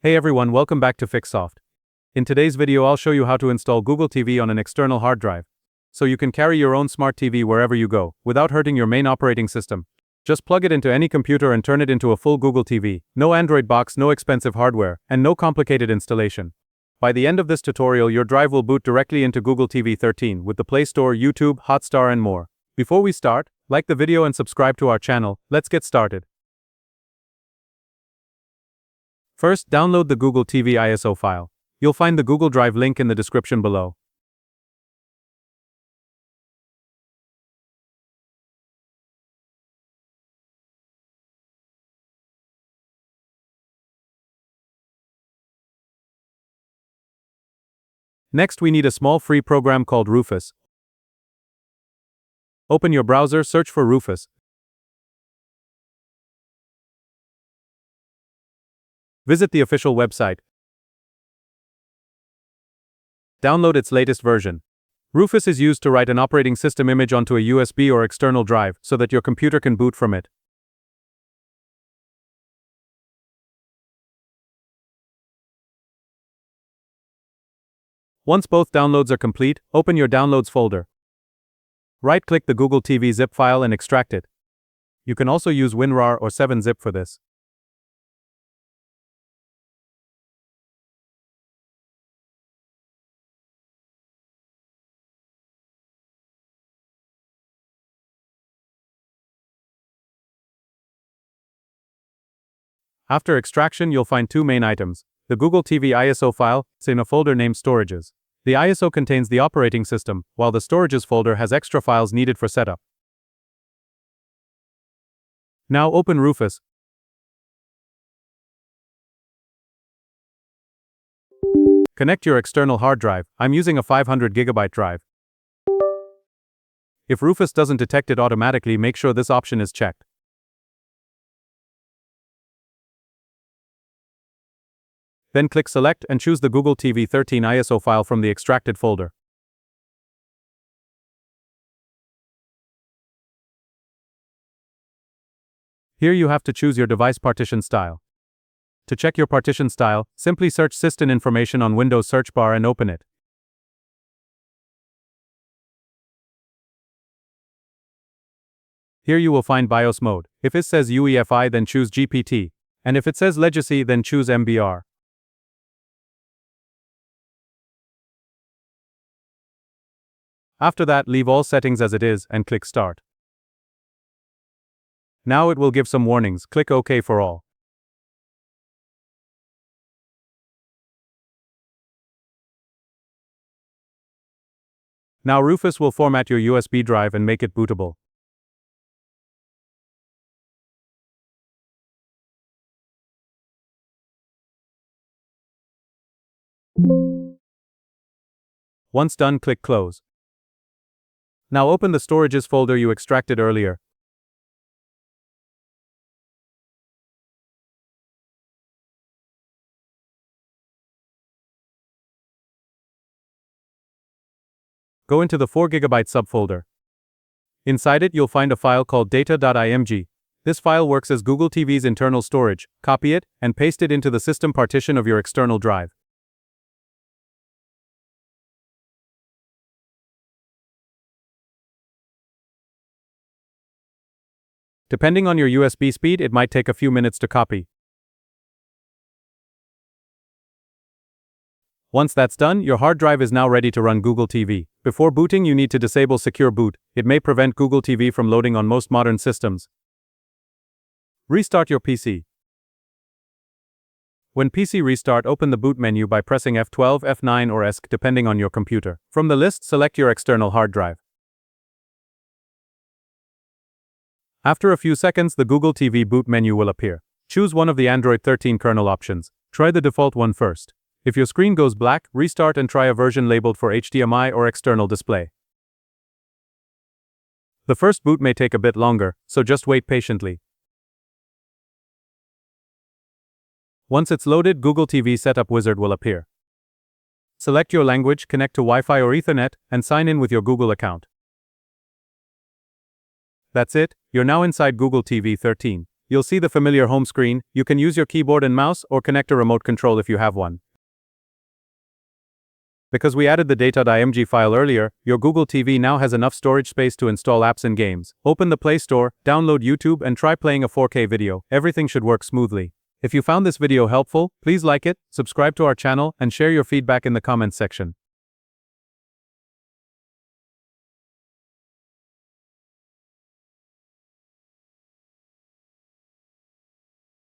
Hey everyone, welcome back to FixSoft. In today's video I'll show you how to install Google TV on an external hard drive, so you can carry your own smart TV wherever you go, without hurting your main operating system. Just plug it into any computer and turn it into a full Google TV. No Android box, no expensive hardware, and no complicated installation. By the end of this tutorial your drive will boot directly into Google TV 13 with the Play Store, YouTube, Hotstar and more. Before we start, like the video and subscribe to our channel. Let's get started. First, download the Google TV ISO file. You'll find the Google Drive link in the description below. Next, we need a small free program called Rufus. Open your browser, search for Rufus. Visit the official website. Download its latest version. Rufus is used to write an operating system image onto a USB or external drive so that your computer can boot from it. Once both downloads are complete, open your Downloads folder. Right-click the Google TV zip file and extract it. You can also use WinRAR or 7-zip for this. After extraction, you'll find two main items. The Google TV ISO file is in a folder named Storages. The ISO contains the operating system, while the Storages folder has extra files needed for setup. Now open Rufus. Connect your external hard drive. I'm using a 500GB drive. If Rufus doesn't detect it automatically, make sure this option is checked. Then click Select and choose the Google TV 13 ISO file from the extracted folder. Here you have to choose your device partition style. To check your partition style, simply search System Information on Windows search bar and open it. Here you will find BIOS mode. If it says UEFI, then choose GPT, and if it says Legacy, then choose MBR. After that, leave all settings as it is and click Start. Now it will give some warnings. Click OK for all. Now Rufus will format your USB drive and make it bootable. Once done, click Close. Now open the Storages folder you extracted earlier. Go into the 4GB subfolder. Inside it you'll find a file called data.img. This file works as Google TV's internal storage. Copy it and paste it into the system partition of your external drive. Depending on your USB speed, it might take a few minutes to copy. Once that's done, your hard drive is now ready to run Google TV. Before booting, you need to disable Secure Boot. It may prevent Google TV from loading on most modern systems. Restart your PC. When PC restart, open the boot menu by pressing F12, F9 or ESC depending on your computer. From the list, select your external hard drive. After a few seconds, the Google TV boot menu will appear. Choose one of the Android 13 kernel options. Try the default one first. If your screen goes black, restart and try a version labeled for HDMI or external display. The first boot may take a bit longer, so just wait patiently. Once it's loaded, Google TV Setup Wizard will appear. Select your language, connect to Wi-Fi or Ethernet, and sign in with your Google account. That's it, you're now inside Google TV 13. you'll see the familiar home screen. You can use your keyboard and mouse or connect a remote control if you have one. Because we added the data.img file earlier, your Google TV now has enough storage space to install apps and games. Open the Play Store, download YouTube, and try playing a 4K video. Everything should work smoothly. If you found this video helpful, please like it, subscribe to our channel, and share your feedback in the comments section.